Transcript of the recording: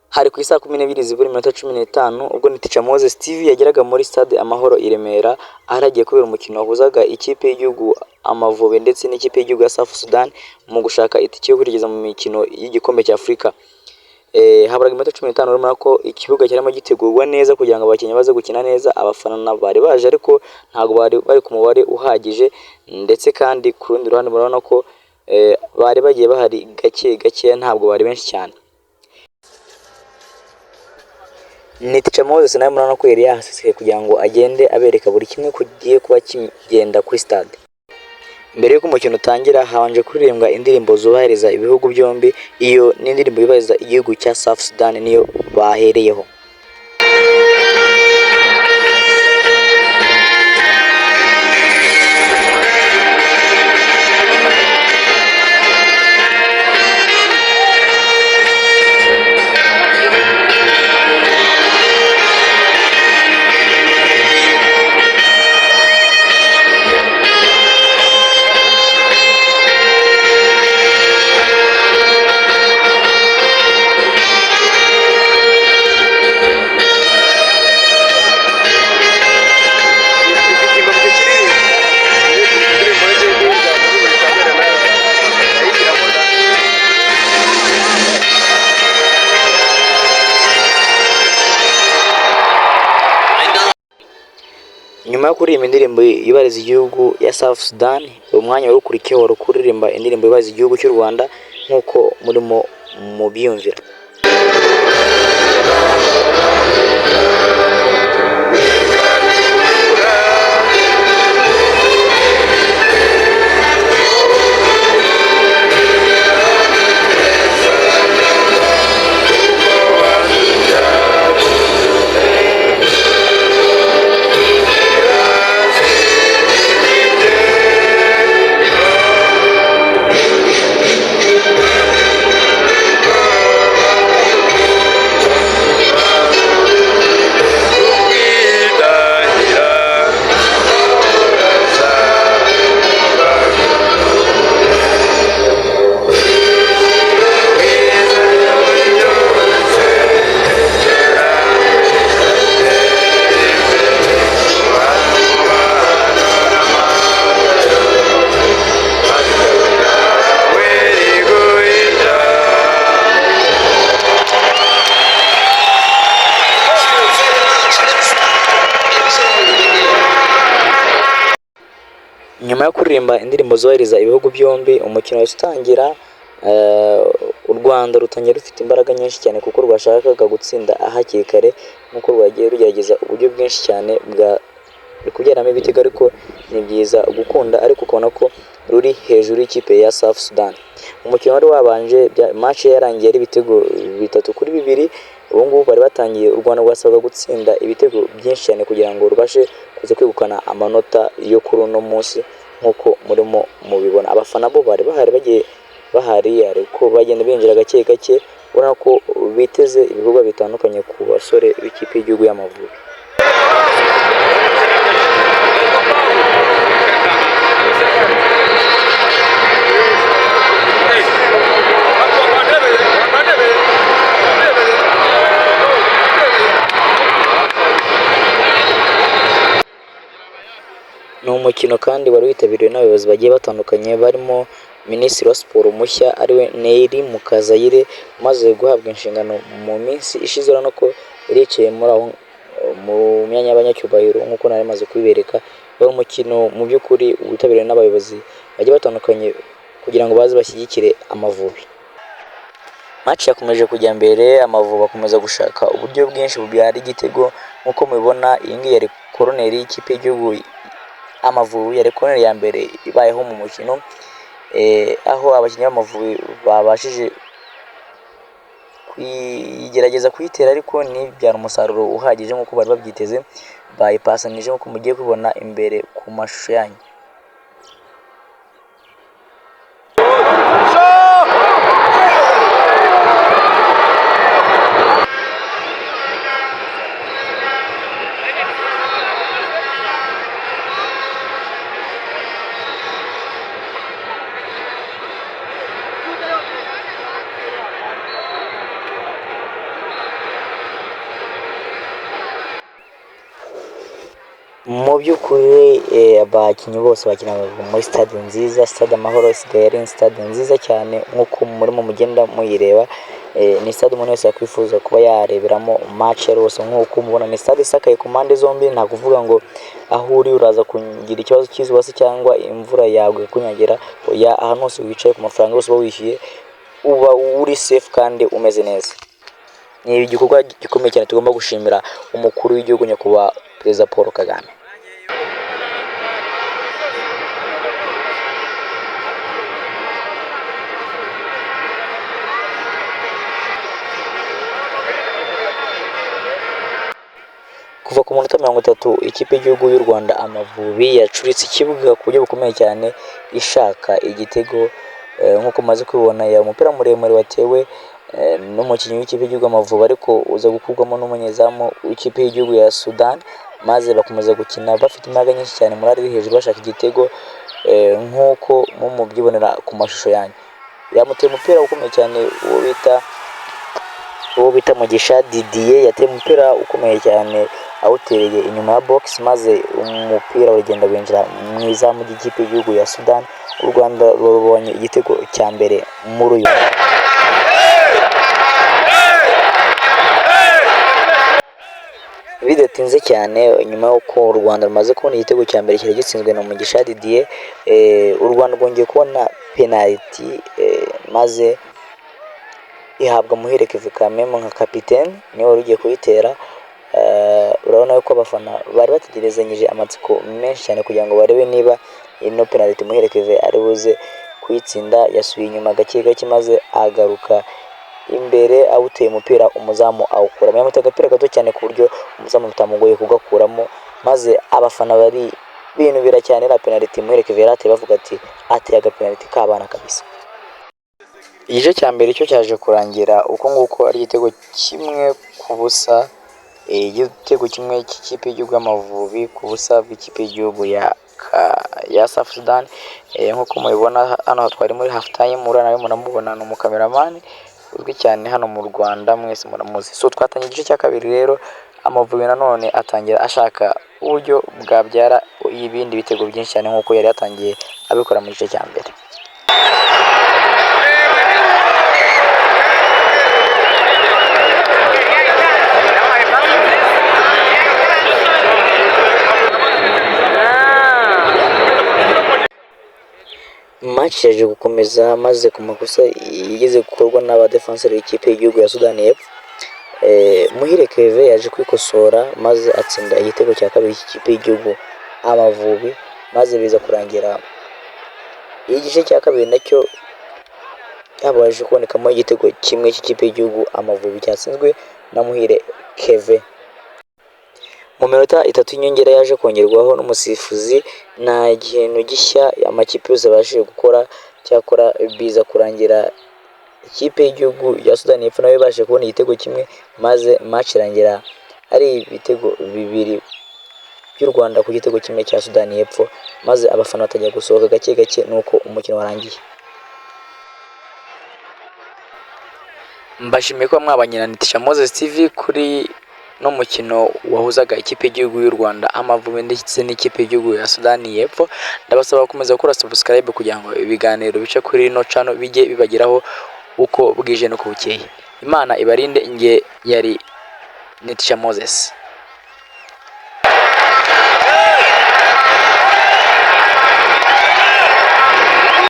Hari ku isaha 12 zibura iminota 15 ubwo Teacher Moses TV yageraga muri stade Amahoro i Remera aharagiye kubera umukino wahuzaga ikipe y'igihugu Amavubi ndetse n'ikipe y'igihugu ya South Sudan mu gushaka itike yo kugeza mu mikino y'igikombe cya Afrika. Haburaga iminota 15 urumva ko ikibuga cyarimo gitegurwa neza kugira ngo abakinnyi baze gukina neza, abafana bari baje ariko ntago bari ku mubare uhagije, ndetse kandi ku rundi ruhande murabona ko bari bagiye bahari gake ntabwo bari benshi cyane. Ni Teacher Moses nawe murabona ko yari yahasisiye kugira ngo agende abereka buri kimwe kugiye kuba kigenda kuri stade. Mbere y'uko umukino utangira habanje kuririmbwa indirimbo zubahiriza ibihugu byombi, iyo ni indirimbo yubahiriza igihugu cya South Sudan niyo bahereyeho. Nyuma yo kuririmba indirimbo yubahiriza igihugu ya South Sudan, umwanya wari ukurikiyeho wari kuririmba indirimbo yubahiriza igihugu cy'u Rwanda nk'uko murimo mubyiyumvira. Nyuma yo kuririmba indirimbo zubahiriza ibihugu byombi, umukino wahise utangira. U Rwanda rutangiye rufite imbaraga nyinshi cyane kuko rwashakaga gutsinda hakiri kare, nk'uko rwagiye rugerageza uburyo bwinshi cyane bwa kubyaramo ibitego, ariko ni byiza gukunda ariko ukabona ko ruri hejuru y'ikipe ya South Sudan. Umukino wari wabanje, match yarangiye ari ibitego 3-2. Ubu ngubu bari batangiye, u Rwanda rwasabwa gutsinda ibitego byinshi cyane kugira ngo rubashe kuza kwegukana amanota yo kuri uno munsi nk'uko murimo mubibona. Abafana bo bari bagiye bahari ariko bagenda binjira gake ubona ko biteze ibikorwa bitandukanye ku basore b'ikipe y'igihugu y'Amavubi. Ni umukino kandi wari witabiriwe n'abayobozi bagiye batandukanye, barimo Minisitiri wa Siporo mushya ariwe Neil Mukazayire umaze guhabwa inshingano mu minsi ishize, urabona ko yaricaye muri aho mu myanya y'abanyacyubahiro nk'uko nari maze kubibereka. Wari umukino mu by'ukuri witabiriwe n'abayobozi bagiye batandukanye kugira ngo baze bashyigikire Amavubi. Match yakomeje kujya mbere, Amavubi akomeza gushaka uburyo bwinshi bubyara igitego nk'uko mubibona. Iyi ngiyi yari koroneri y'ikipe y'igihugu Amavubi, yari koroneri ya mbere ibayeho mu mukino, aho abakinnyi b'Amavubi babashije kugerageza kuyitera ariko ntibyara umusaruro uhagije nk'uko bari babyiteze. Bayipasanije nk'uko mugiye kubibona imbere ku mashusho yanyu. mu by'ukuri abakinnyi bose bakinaga muri stade nziza, stade Amahoro isigaye ari stade nziza cyane nk'uko murimo mugenda muyireba. Ni stade umuntu wese yakwifuza kuba yareberamo match rwose nk'uko mubona. Ni stade isakaye ku mpande zombi, nta kuvuga ngo aho uri uraza kugira ikibazo cy'izuba se cyangwa imvura yagwe kunyagira. Oya, ahantu hose wicaye ku mafaranga yose uba wishyuye uba uri safe kandi umeze neza. Ni igikorwa gikomeye cyane tugomba gushimira umukuru w'igihugu nyakubahwa Perezida Paul Kagame. Kuva ku munota 30 ikipe y'igihugu y'u Rwanda Amavubi yacuritse ikibuga ku buryo bukomeye cyane ishaka igitego. Nk'uko maze kubibona, ya umupira muremure watewe n'umukinnyi w'ikipe y'igihugu Amavubi ariko uza gukurwamo n'umunyezamu w'ikipe y'igihugu ya Sudan, maze bakomeza gukina bafite imbaraga nyinshi cyane, murari iri hejuru bashaka igitego. Nk'uko mubyibonera ku mashusho yanyu, yamuteye umupira ukomeye cyane uwo bita Mugisha Didier. Yateye umupira ukomeye cyane awutereye inyuma ya box, maze umupira uragenda winjira mu izamu ry'ikipe y'igihugu ya Sudan. U Rwanda rubonye igitego cya mbere muri uyu bidatinze cyane. Nyuma y'uko u Rwanda rumaze kubona igitego cya mbere cyari gitsinzwe na Mugisha Didier, u Rwanda rwongeye kubona penalty, maze ihabwa Muhire Kevin Kamemo nka kapiteni, niwe wari ugiye kuyitera. Urabona yuko abafana bari bategerezanyije amatsiko menshi cyane kugira ngo barebe niba ino penalty Muhire Kevin ari buze kuyitsinda. Yasubiye inyuma gake gake maze agaruka imbere awuteye umupira, umuzamu awukuramo. Yamuteye agapira gato cyane ku buryo umuzamu bitamugoye kugakuramo, maze abafana bari binubira cyane la penalty Muhire Kevin yateye, bavuga ati ateye agapenalty k'abana kabisa. Igice cya mbere cyo cyaje kurangira uko nguko ari igitego kimwe ku busa. Igitego kimwe cy'ikipe y'igihugu y'Amavubi ku busa bw'ikipe y'igihugu ya South Sudan. Nk'uko mubibona hano twari muri half time, nawe muramubona ni umukameramani uzwi cyane hano mu Rwanda, mwese muramuzi. So twatanye igice cya kabiri rero, Amavubi nanone atangira ashaka uburyo bwabyara ibindi bitego byinshi cyane nk'uko yari yatangiye abikora mu gice cya mbere. Match yaje gukomeza, maze ku makosa yigeze gukorwa n'abadefenseur b'ikipe y'igihugu ya Sudan y'Epfo, Muhire Kevin yaje kwikosora maze atsinda igitego cya kabiri cy'ikipe y'igihugu Amavubi, maze biza kurangira igice cya kabiri nacyo habaje kubonekamo igitego kimwe cy'ikipe y'igihugu Amavubi cyatsinzwe na Muhire Kevin. Mu minota 3 y'inyongera yaje kongerwaho n'umusifuzi. Nta kintu gishya amakipe yose abashije gukora, cyakora biza kurangira ikipe y'igihugu ya Sudan y'Epfo nayo ibashije kubona igitego kimwe, maze match irangira ari ibitego bibiri by'u Rwanda ku gitego kimwe cya Sudan y'Epfo, maze abafana batajya gusohoka gake gake nuko umukino warangiye. Mbashimiye ko mwabanye na Nitisha Moses TV kuri no mukino wahuzaga ikipe y'igihugu y'u Rwanda Amavubi ndetse n'ikipe y'igihugu ya Sudan y'Epfo. Ndabasaba gukomeza gukora subscribe kugira ngo ibiganiro bice kuri no channel bijye bibageraho uko bwije no bukeye. Imana ibarinde. Nge yari Nitisha Moses.